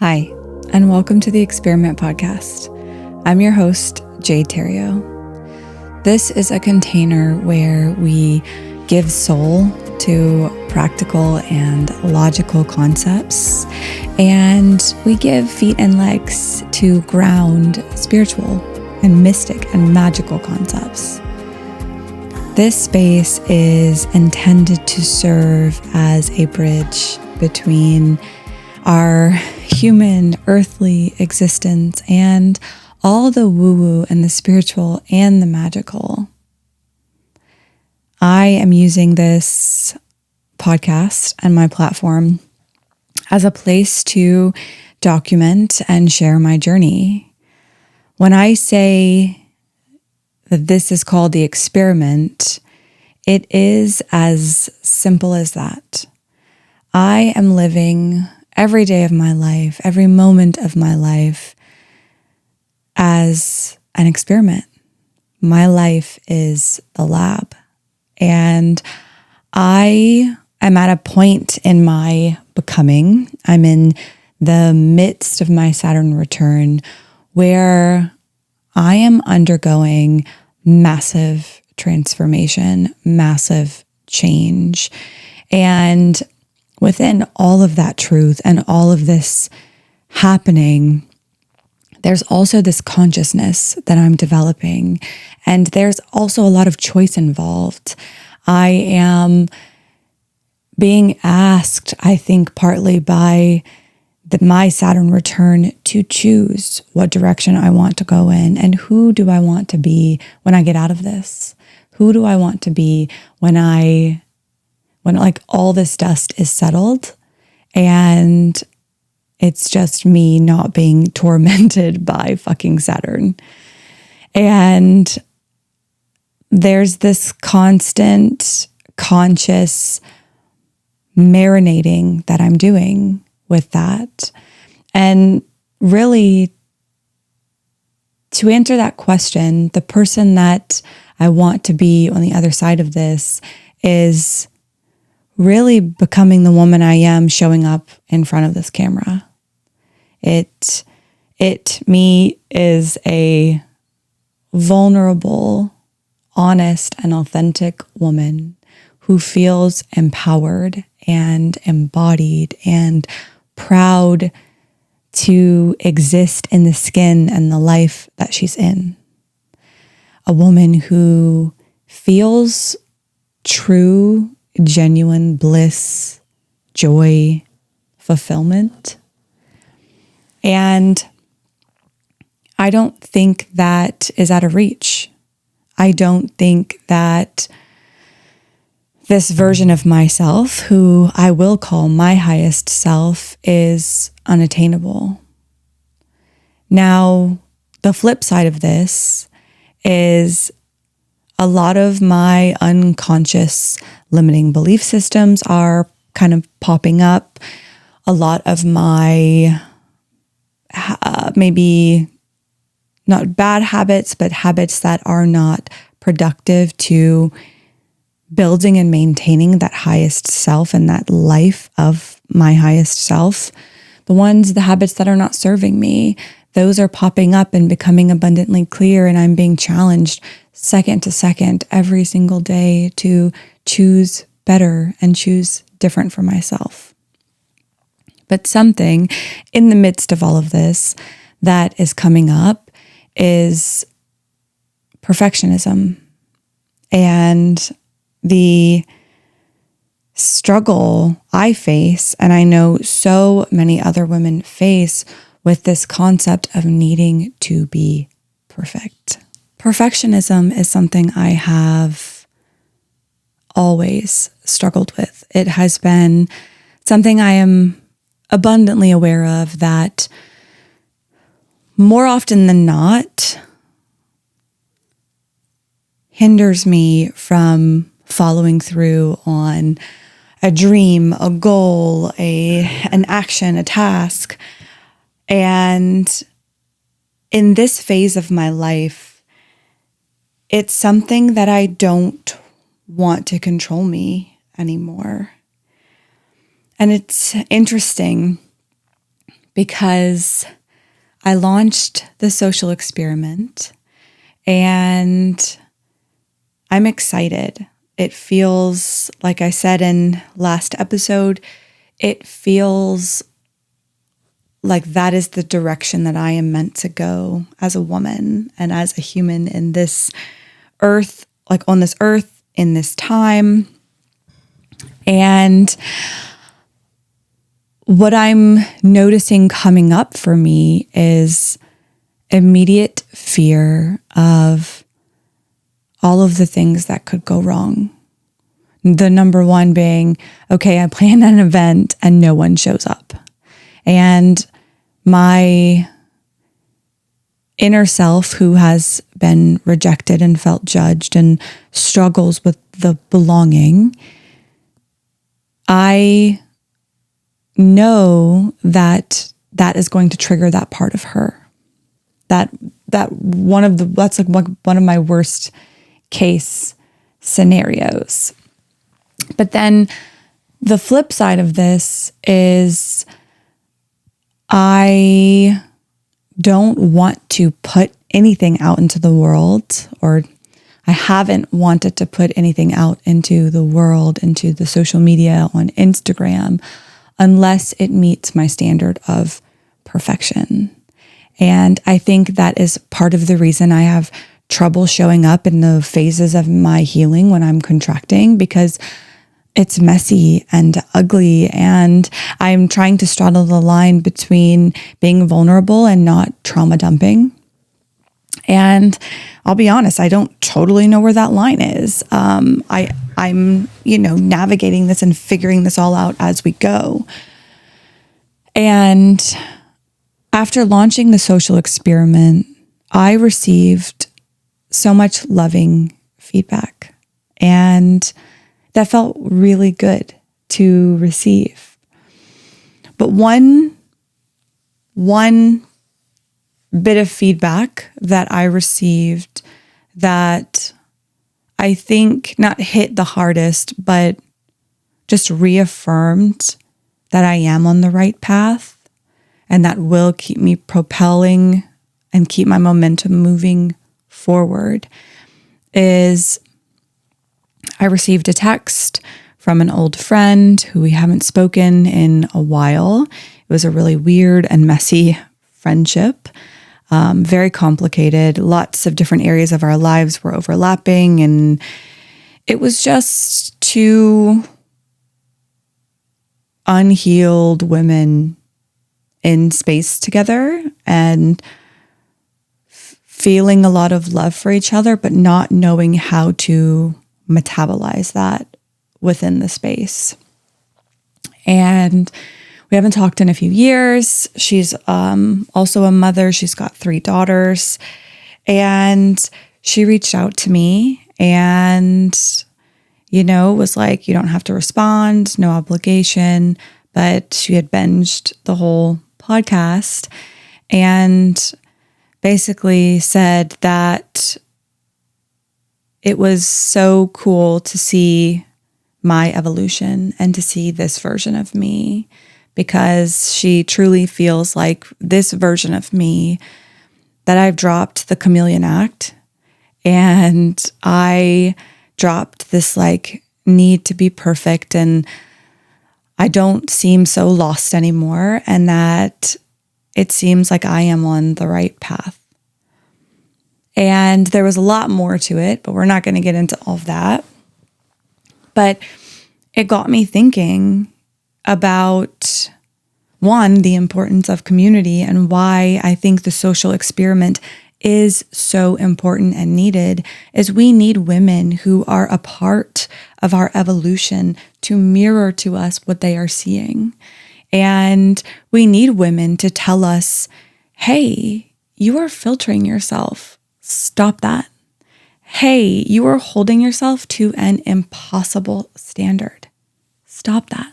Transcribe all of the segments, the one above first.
Hi, and welcome to the Experiment Podcast. I'm your host, Jade Terrio. This is a container where we give soul to practical and logical concepts, and we give feet and legs to ground spiritual and mystic and magical concepts. This space is intended to serve as a bridge between our human, earthly existence and all the woo-woo and the spiritual and the magical. I am using this podcast and my platform as a place to document and share my journey. When I say that this is called the experiment, it is as simple as that. I am living every day of my life, every moment of my life as an experiment. My life is the lab. And I am at a point in my becoming. I'm in the midst of my Saturn return where I am undergoing massive transformation, massive change. And within all of that truth and all of this happening, there's also this consciousness that I'm developing. And there's also a lot of choice involved. I am being asked, I think partly by my Saturn return, to choose what direction I want to go in and who do I want to be when I get out of this? Who do I want to be when like all this dust is settled and it's just me not being tormented by fucking Saturn. And there's this constant conscious marinating that I'm doing with that. And really, to answer that question, the person that I want to be on the other side of this is really becoming the woman I am showing up in front of this camera. Me is a vulnerable, honest, and authentic woman who feels empowered and embodied and proud to exist in the skin and the life that she's in. A woman who feels true, genuine bliss, joy, fulfillment. And I don't think that is out of reach. I don't think that this version of myself, who I will call my highest self, is unattainable. Now, the flip side of this is a lot of my unconscious limiting belief systems are kind of popping up. A lot of my maybe not bad habits, but habits that are not productive to building and maintaining that highest self and that life of my highest self. The habits that are not serving me, those are popping up and becoming abundantly clear. And I'm being challenged second to second every single day to choose better and choose different for myself. But something in the midst of all of this that is coming up is perfectionism and the struggle I face, and I know so many other women face, with this concept of needing to be perfect. Perfectionism is something I have always struggled with. It has been something I am abundantly aware of that more often than not hinders me from following through on a dream, a goal, an action, a task. And in this phase of my life, it's something that I don't want to control me anymore. And it's interesting because I launched the social experiment and I'm excited. It feels, like I said in last episode, it feels like that is the direction that I am meant to go as a woman and as a human in this earth, like on this earth, in this time. And what I'm noticing coming up for me is immediate fear of all of the things that could go wrong. The number one being, okay, I plan an event and no one shows up. And my inner self, who has been rejected and felt judged and struggles with the belonging, I know that that is going to trigger that part of her. That's like one of my worst case scenarios. But then the flip side of this is I don't want to put anything out into the world, or I haven't wanted to put anything out into the world, into the social media on Instagram, unless it meets my standard of perfection. And I think that is part of the reason I have trouble showing up in the phases of my healing when I'm contracting, because it's messy and ugly, and I'm trying to straddle the line between being vulnerable and not trauma dumping. And I'll be honest, I don't totally know where that line is. I'm navigating this and figuring this all out as we go. And after launching the social experiment, I received so much loving feedback, and that felt really good to receive. But one bit of feedback that I received that I think not hit the hardest, but just reaffirmed that I am on the right path and that will keep me propelling and keep my momentum moving forward, is I received a text from an old friend who we haven't spoken in a while. It was a really weird and messy friendship, very complicated. Lots of different areas of our lives were overlapping, and it was just two unhealed women in space together and feeling a lot of love for each other, but not knowing how to metabolize that within the space. And we haven't talked in a few years. She's also a mother. She's got 3 daughters. And she reached out to me and, was like, you don't have to respond, no obligation. But she had binged the whole podcast and basically said that it was so cool to see my evolution and to see this version of me, because she truly feels like this version of me, that I've dropped the chameleon act and I dropped this need to be perfect, and I don't seem so lost anymore, and that it seems like I am on the right path. And there was a lot more to it, but we're not going to get into all of that. But it got me thinking about, one, the importance of community and why I think the social experiment is so important and needed, is we need women who are a part of our evolution to mirror to us what they are seeing. And we need women to tell us, hey, you are filtering yourself. Stop that. Hey, you are holding yourself to an impossible standard. Stop that.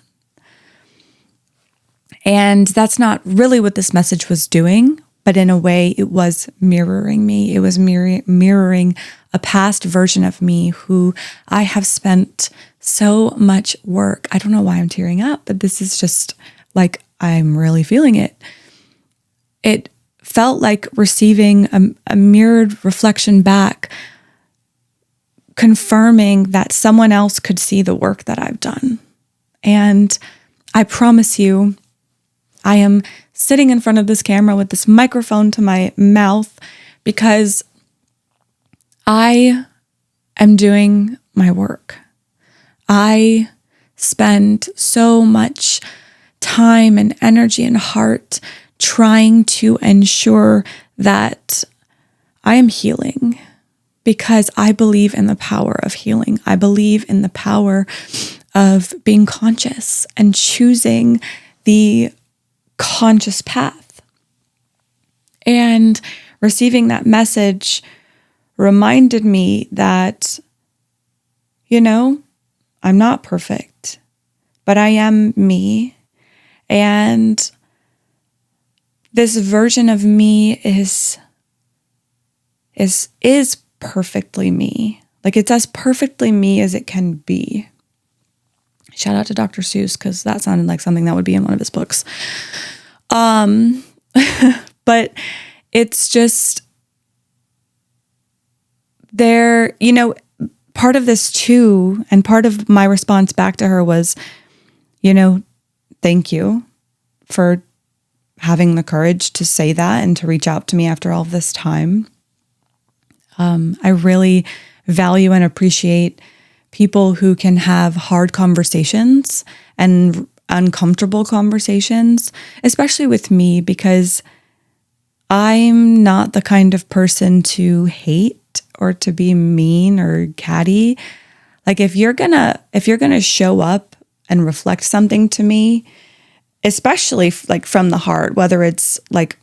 And that's not really what this message was doing, but in a way it was mirroring me. It was mirroring a past version of me who I have spent so much work. I don't know why I'm tearing up, but this is just I'm really feeling it. it felt like receiving a mirrored reflection back, confirming that someone else could see the work that I've done. And I promise you, I am sitting in front of this camera with this microphone to my mouth because I am doing my work. I spend so much time and energy and heart trying to ensure that I am healing, because I believe in the power of healing. I believe in the power of being conscious and choosing the conscious path. And receiving that message reminded me that, I'm not perfect, but I am me. And this version of me is perfectly me. Like, it's as perfectly me as it can be. Shout out to Dr. Seuss, because that sounded like something that would be in one of his books. But it's just there, part of this too, and part of my response back to her was, thank you for having the courage to say that and to reach out to me after all of this time. I really value and appreciate people who can have hard conversations and uncomfortable conversations, especially with me, because I'm not the kind of person to hate or to be mean or catty. Like, if you're gonna show up and reflect something to me, especially like from the heart, whether it's like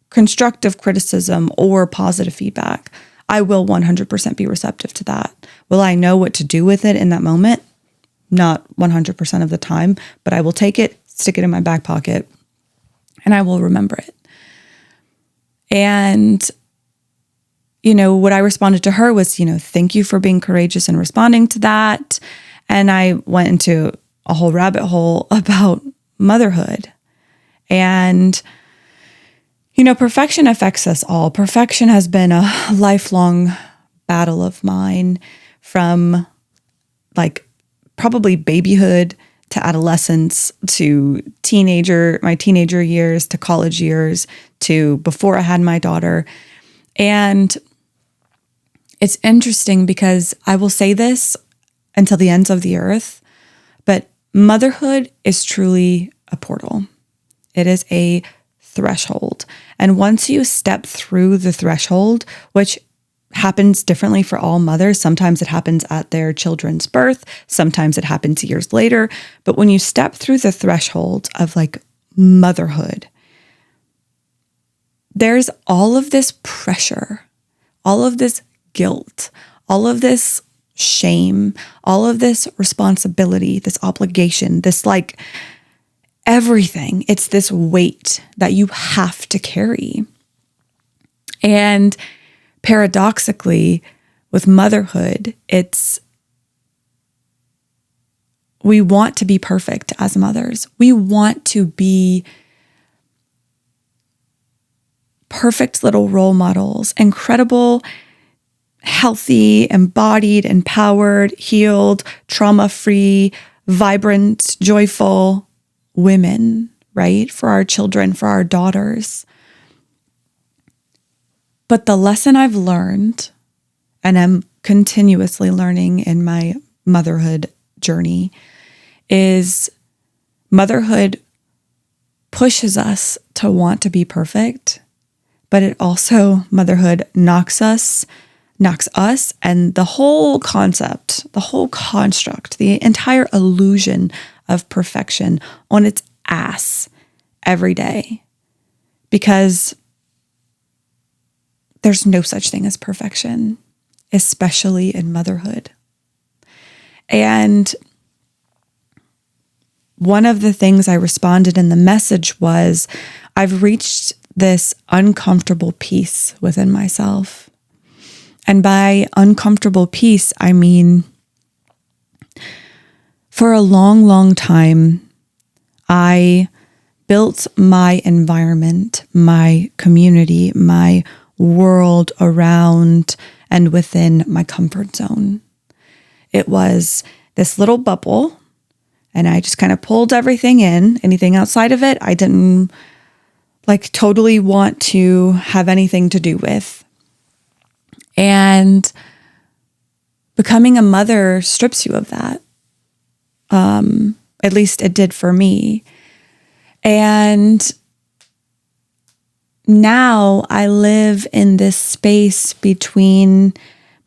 constructive criticism or positive feedback, I will 100% be receptive to that. Will I know what to do with it in that moment? Not 100% of the time, but I will take it, stick it in my back pocket, and I will remember it. And, what I responded to her was, thank you for being courageous and responding to that. And I went into a whole rabbit hole about motherhood. And, perfection affects us all. Perfection has been a lifelong battle of mine, from like probably babyhood to adolescence to my teenager years to college years to before I had my daughter. And it's interesting because I will say this until the ends of the earth, but motherhood is truly a portal. It is a threshold. And once you step through the threshold, which happens differently for all mothers, sometimes it happens at their children's birth, sometimes it happens years later. But when you step through the threshold of like motherhood, there's all of this pressure, all of this guilt, all of this shame, all of this responsibility, this obligation, this like everything. It's this weight that you have to carry. And paradoxically, with motherhood, we want to be perfect as mothers. We want to be perfect little role models, incredible, healthy, embodied, empowered, healed, trauma-free, vibrant, joyful women, right? For our children, for our daughters. But the lesson I've learned, and I'm continuously learning in my motherhood journey, is motherhood pushes us to want to be perfect, but motherhood knocks us and the whole concept, the whole construct, the entire illusion of perfection on its ass every day. Because there's no such thing as perfection, especially in motherhood. And one of the things I responded in the message was, I've reached this uncomfortable peace within myself. And by uncomfortable peace, I mean, for a long, long time, I built my environment, my community, my world around and within my comfort zone. It was this little bubble, and I just kind of pulled everything in. Anything outside of it, I didn't totally want to have anything to do with. And becoming a mother strips you of that. At least it did for me. And now I live in this space between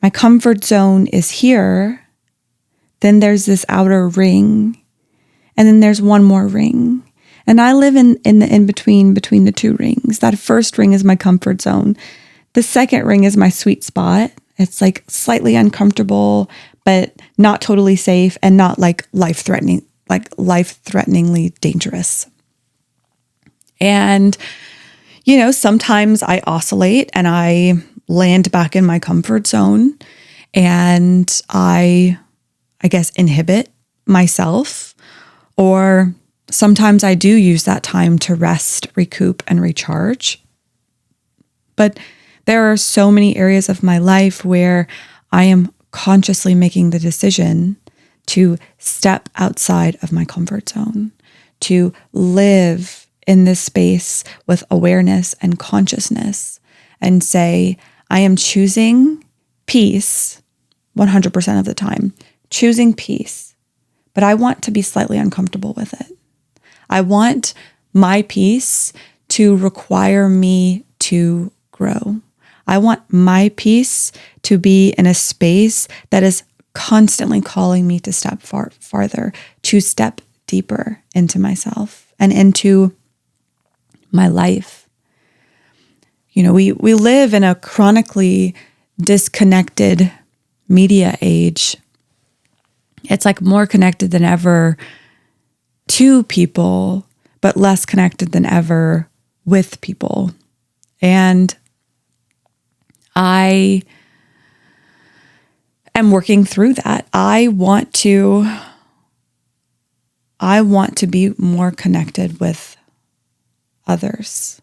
my comfort zone is here, then there's this outer ring, and then there's one more ring. And I live in the in-between between the two rings. That first ring is my comfort zone. The second ring is my sweet spot. It's slightly uncomfortable, but not totally safe and not life-threateningly dangerous. And, sometimes I oscillate and I land back in my comfort zone, and I guess inhibit myself, or sometimes I do use that time to rest, recoup, and recharge. But there are so many areas of my life where I am consciously making the decision to step outside of my comfort zone, to live in this space with awareness and consciousness, and say, I am choosing peace 100% of the time, choosing peace, but I want to be slightly uncomfortable with it. I want my peace to require me to grow. I want my peace to be in a space that is constantly calling me to step farther, to step deeper into myself and into my life. We live in a chronically disconnected media age. It's more connected than ever to people, but less connected than ever with people. And I am working through that. I want to be more connected with others.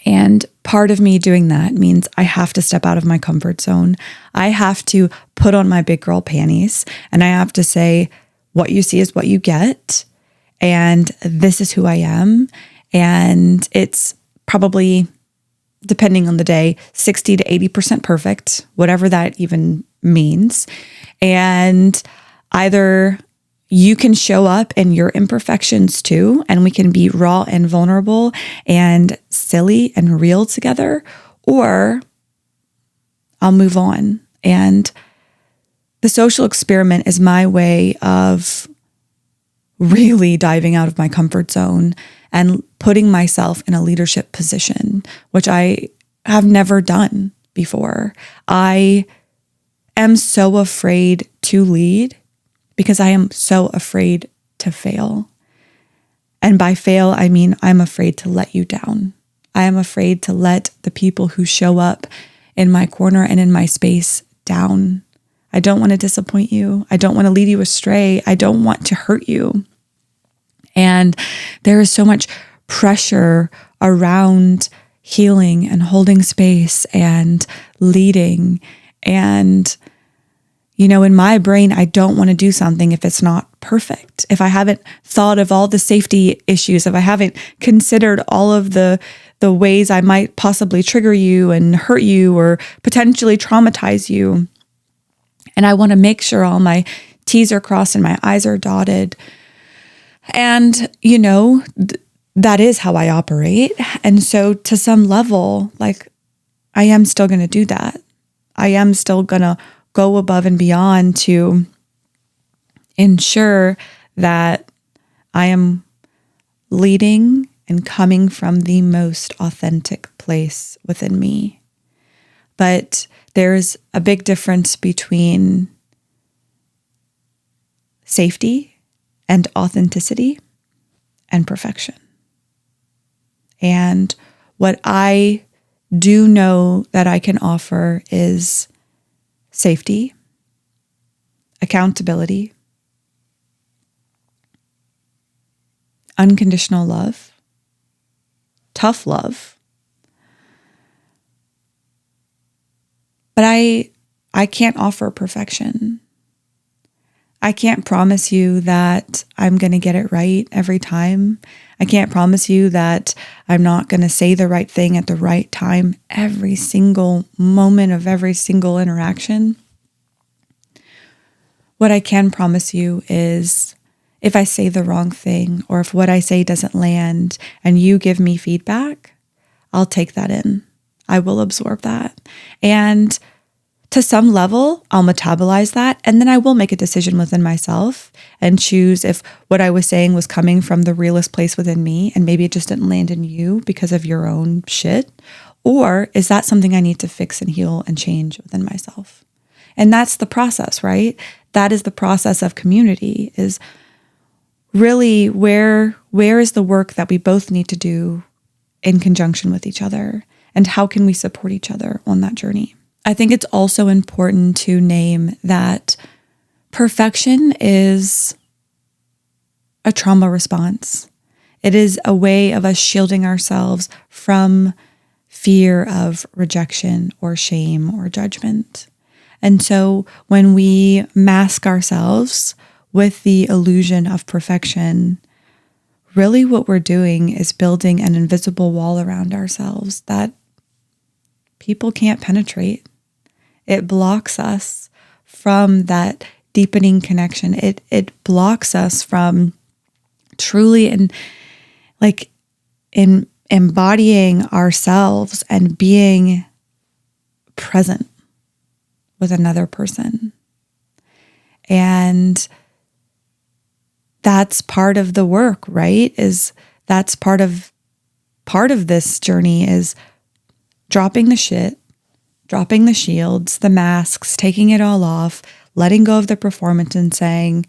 And part of me doing that means I have to step out of my comfort zone. I have to put on my big girl panties, and I have to say, what you see is what you get. And this is who I am. And it's probably, depending on the day, 60 to 80% perfect, whatever that even means. And either you can show up in your imperfections too, and we can be raw and vulnerable and silly and real together, or I'll move on. And the social experiment is my way of really diving out of my comfort zone and putting myself in a leadership position, which I have never done before. I am so afraid to lead because I am so afraid to fail. And by fail, I mean I'm afraid to let you down. I am afraid to let the people who show up in my corner and in my space down. I don't want to disappoint you. I don't want to lead you astray. I don't want to hurt you. And there is so much pressure around healing and holding space and leading. And, in my brain, I don't want to do something if it's not perfect. If I haven't thought of all the safety issues, if I haven't considered all of the ways I might possibly trigger you and hurt you or potentially traumatize you. And I want to make sure all my T's are crossed and my I's are dotted. And, that is how I operate. And so to some level, I am still going to do that. I am still going to go above and beyond to ensure that I am leading and coming from the most authentic place within me. But there's a big difference between safety and authenticity and perfection. And what I do know that I can offer is safety, accountability, unconditional love, tough love. But I can't offer perfection. I can't promise you that I'm going to get it right every time. I can't promise you that I'm not going to say the right thing at the right time every single moment of every single interaction. What I can promise you is if I say the wrong thing or if what I say doesn't land and you give me feedback, I'll take that in. I will absorb that. And to some level, I'll metabolize that, and then I will make a decision within myself and choose if what I was saying was coming from the realest place within me, and maybe it just didn't land in you because of your own shit, or is that something I need to fix and heal and change within myself? And that's the process, right? That is the process of community, is really where is the work that we both need to do in conjunction with each other, and how can we support each other on that journey? I think it's also important to name that perfection is a trauma response. It is a way of us shielding ourselves from fear of rejection or shame or judgment. And so when we mask ourselves with the illusion of perfection, really what we're doing is building an invisible wall around ourselves that people can't penetrate. It blocks us from that deepening connection. It blocks us from truly in embodying ourselves and being present with another person. And that's part of the work, right? That's part of this journey is dropping the shit, dropping the shields, the masks, taking it all off, letting go of the performance and saying,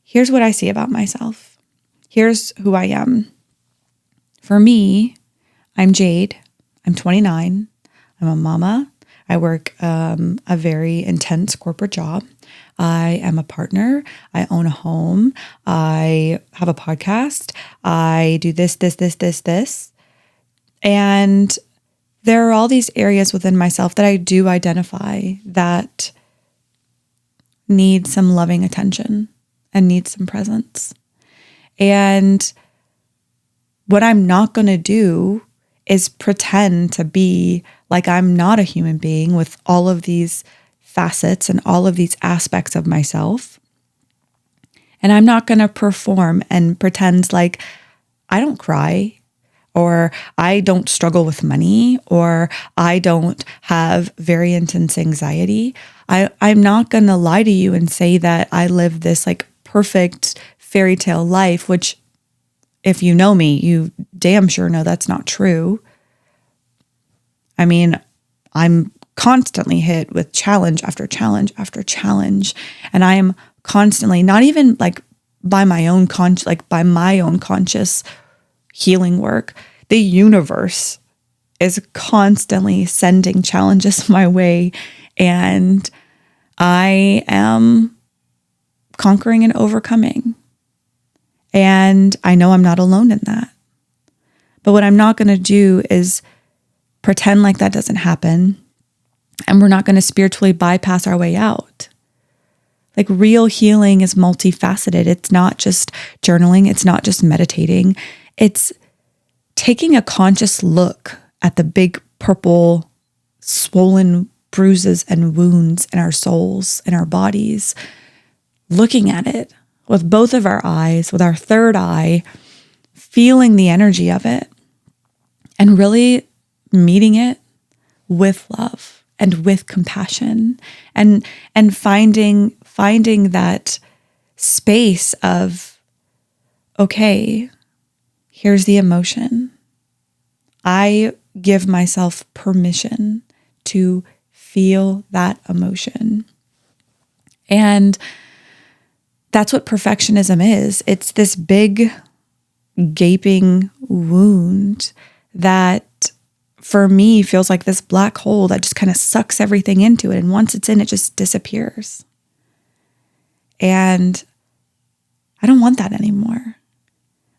here's what I see about myself. Here's who I am. For me, I'm Jade. I'm 29. I'm a mama. I work a very intense corporate job. I am a partner. I own a home. I have a podcast. I do this. And there are all these areas within myself that I do identify that need some loving attention and need some presence. And what I'm not going to do is pretend to be like I'm not a human being with all of these facets and all of these aspects of myself. And I'm not going to perform and pretend like I don't cry, or I don't struggle with money, or I don't have very intense anxiety. I'm not going to lie to you and say that I live this like perfect fairy tale life, which if you know me, you damn sure know that's not true. I mean, I'm constantly hit with challenge after challenge after challenge. And I am constantly, not even like by my own conscious healing work, the universe is constantly sending challenges my way, and I am conquering and overcoming. And I know I'm not alone in that. But what I'm not going to do is pretend like that doesn't happen, and we're not going to spiritually bypass our way out. Like, real healing is multifaceted. It's not just journaling. It's not just meditating. It's taking a conscious look at the big purple swollen bruises and wounds in our souls, in our bodies, looking at it with both of our eyes, with our third eye, feeling the energy of it, and really meeting it with love and with compassion, and finding that space of, okay, here's the emotion. I give myself permission to feel that emotion. And that's what perfectionism is. It's this big, gaping wound that for me feels like this black hole that just kind of sucks everything into it. And once it's in, it just disappears. And I don't want that anymore.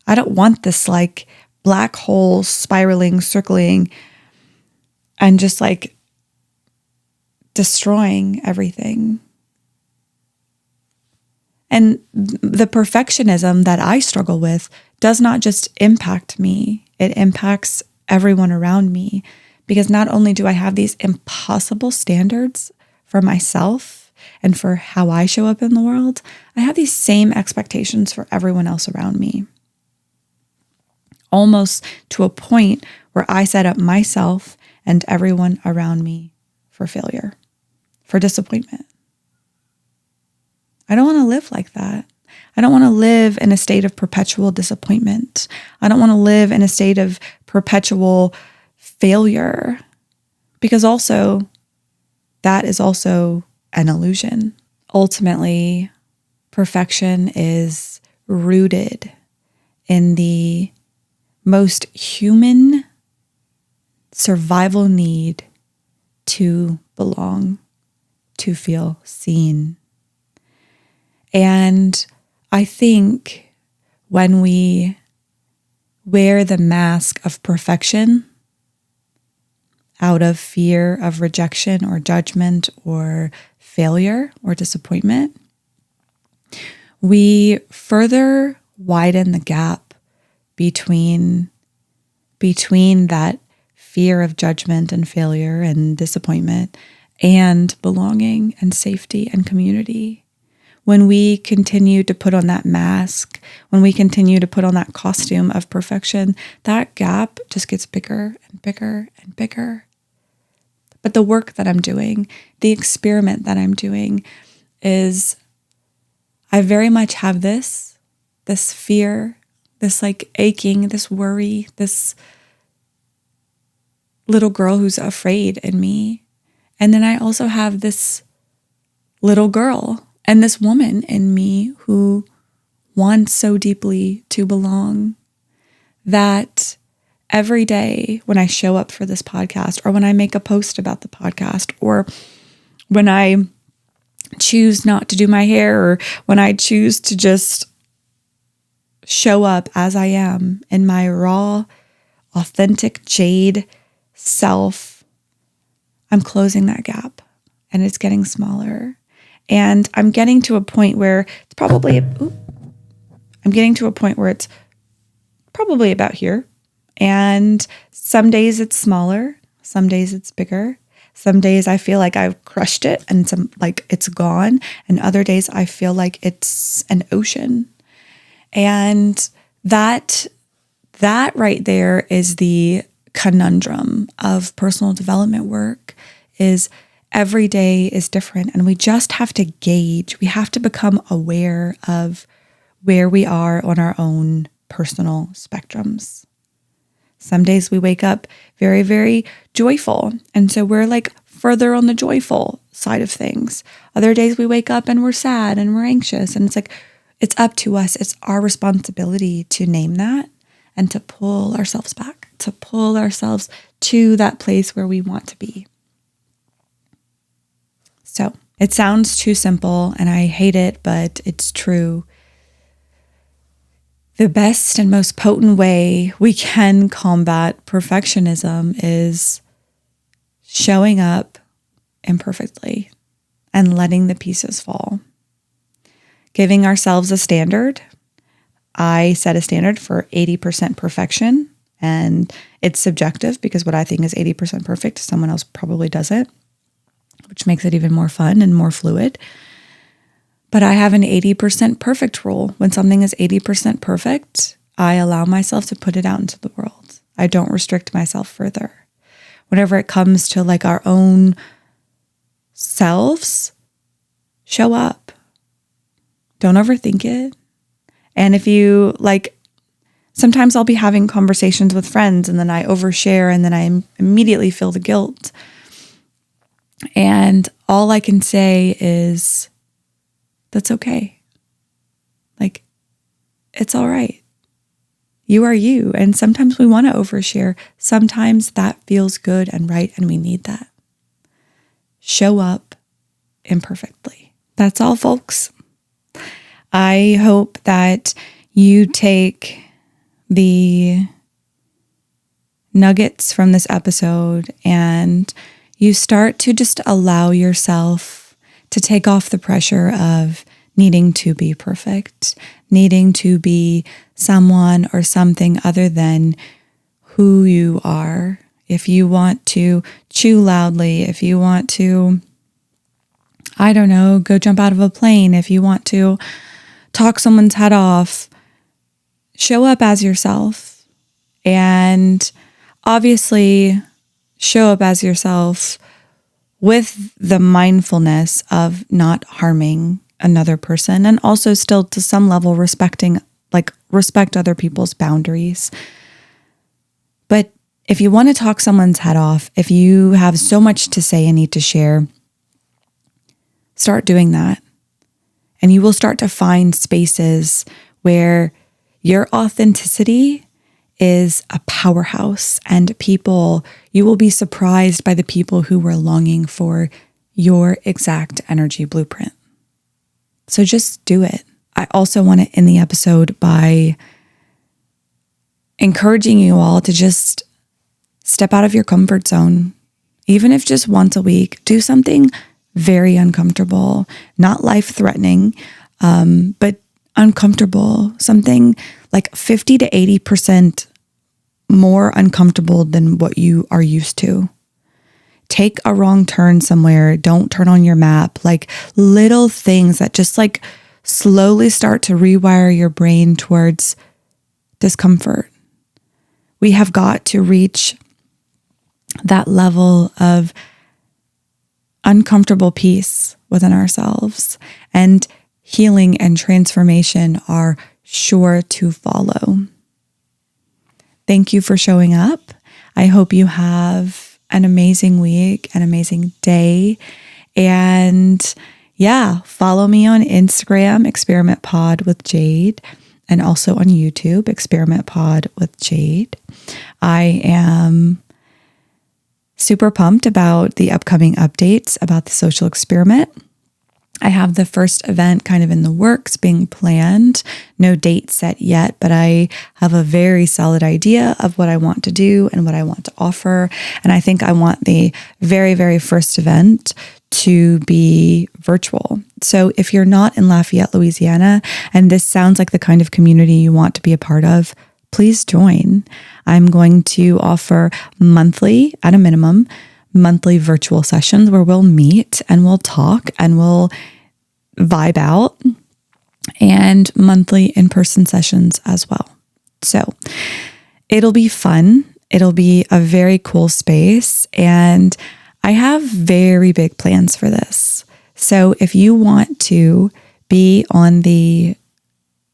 I don't want this like black hole spiraling, circling, and just like destroying everything. And the perfectionism that I struggle with does not just impact me, it impacts everyone around me. Because not only do I have these impossible standards for myself and for how I show up in the world, I have these same expectations for everyone else around me. Almost to a point where I set up myself and everyone around me for failure, for disappointment. I don't want to live like that. I don't want to live in a state of perpetual disappointment. I don't want to live in a state of perpetual failure, because also that is also an illusion. Ultimately, perfection is rooted in the most human survival need to belong, to feel seen. And I think when we wear the mask of perfection out of fear of rejection or judgment or failure or disappointment, we further widen the gap between that fear of judgment and failure and disappointment and belonging and safety and community. When we continue to put on that mask, when we continue to put on that costume of perfection, that gap just gets bigger and bigger and bigger. But the work that I'm doing, the experiment that I'm doing is I very much have this fear, this like aching, this worry, this little girl who's afraid in me. And then I also have this little girl and this woman in me who wants so deeply to belong, that every day when I show up for this podcast, or when I make a post about the podcast, or when I choose not to do my hair, or when I choose to just show up as I am in my raw, authentic jade self, I'm closing that gap and it's getting smaller. And I'm getting to a point where it's probably about here. And some days it's smaller, some days it's bigger. Some days I feel like I've crushed it and some like it's gone. And other days I feel like it's an ocean. And that right there is the conundrum of personal development work, is every day is different, and we just have to gauge. We have to become aware of where we are on our own personal spectrums. Some days we wake up very, very joyful, and so we're like further on the joyful side of things. Other days we wake up and we're sad and we're anxious, and it's like, it's up to us. It's our responsibility to name that and to pull ourselves back, to pull ourselves to that place where we want to be. So it sounds too simple and I hate it, but it's true. The best and most potent way we can combat perfectionism is showing up imperfectly and letting the pieces fall. Giving ourselves a standard. I set a standard for 80% perfection, and it's subjective because what I think is 80% perfect, someone else probably doesn't, which makes it even more fun and more fluid. But I have an 80% perfect rule. When something is 80% perfect, I allow myself to put it out into the world. I don't restrict myself further. Whenever it comes to like our own selves, show up. Don't overthink it. And if you like, sometimes I'll be having conversations with friends and then I overshare and then I immediately feel the guilt. And all I can say is, that's okay. Like, it's all right. You are you. And sometimes we want to overshare. Sometimes that feels good and right, and we need that. Show up imperfectly. That's all, folks. I hope that you take the nuggets from this episode and you start to just allow yourself to take off the pressure of needing to be perfect, needing to be someone or something other than who you are. If you want to chew loudly, if you want to, I don't know, go jump out of a plane, if you want to talk someone's head off, show up as yourself. And obviously show up as yourself with the mindfulness of not harming another person, and also still to some level respect other people's boundaries. But if you want to talk someone's head off, if you have so much to say and need to share, start doing that. And you will start to find spaces where your authenticity is a powerhouse, and you will be surprised by the people who were longing for your exact energy blueprint. So just do it. I also want to end the episode by encouraging you all to just step out of your comfort zone. Even if just once a week, do something very uncomfortable, not life-threatening, but uncomfortable, something like 50 to 80% more uncomfortable than what you are used to. Take a wrong turn somewhere. Don't turn on your map. Like little things that just like slowly start to rewire your brain towards discomfort. We have got to reach that level of uncomfortable peace within ourselves, and healing and transformation are sure to follow. Thank you for showing up. I hope you have an amazing week, an amazing day. And yeah, follow me on Instagram, Experiment Pod with Jade, and also on YouTube, Experiment Pod with Jade. I am super pumped about the upcoming updates about the social experiment. I have the first event kind of in the works, being planned. No date set yet, but I have a very solid idea of what I want to do and what I want to offer. And I think I want the very, very first event to be virtual. So if you're not in Lafayette, Louisiana, and this sounds like the kind of community you want to be a part of, please join. I'm going to offer monthly, at a minimum, monthly virtual sessions where we'll meet and we'll talk and we'll vibe out, and monthly in-person sessions as well. So it'll be fun. It'll be a very cool space, and I have very big plans for this. So if you want to be on the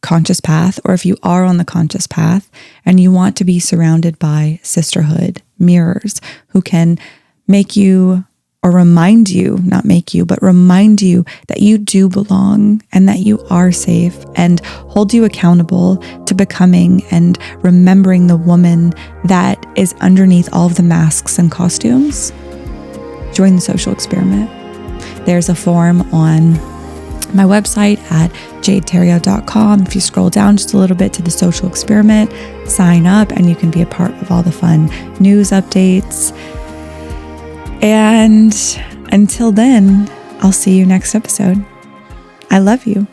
conscious path, or if you are on the conscious path and you want to be surrounded by sisterhood mirrors who can make you, or remind you, not make you, but remind you that you do belong and that you are safe, and hold you accountable to becoming and remembering the woman that is underneath all of the masks and costumes, join the social experiment. There's a form on my website at jadeterrio.com. If you scroll down just a little bit to the social experiment, sign up and you can be a part of all the fun news updates. And until then, I'll see you next episode. I love you.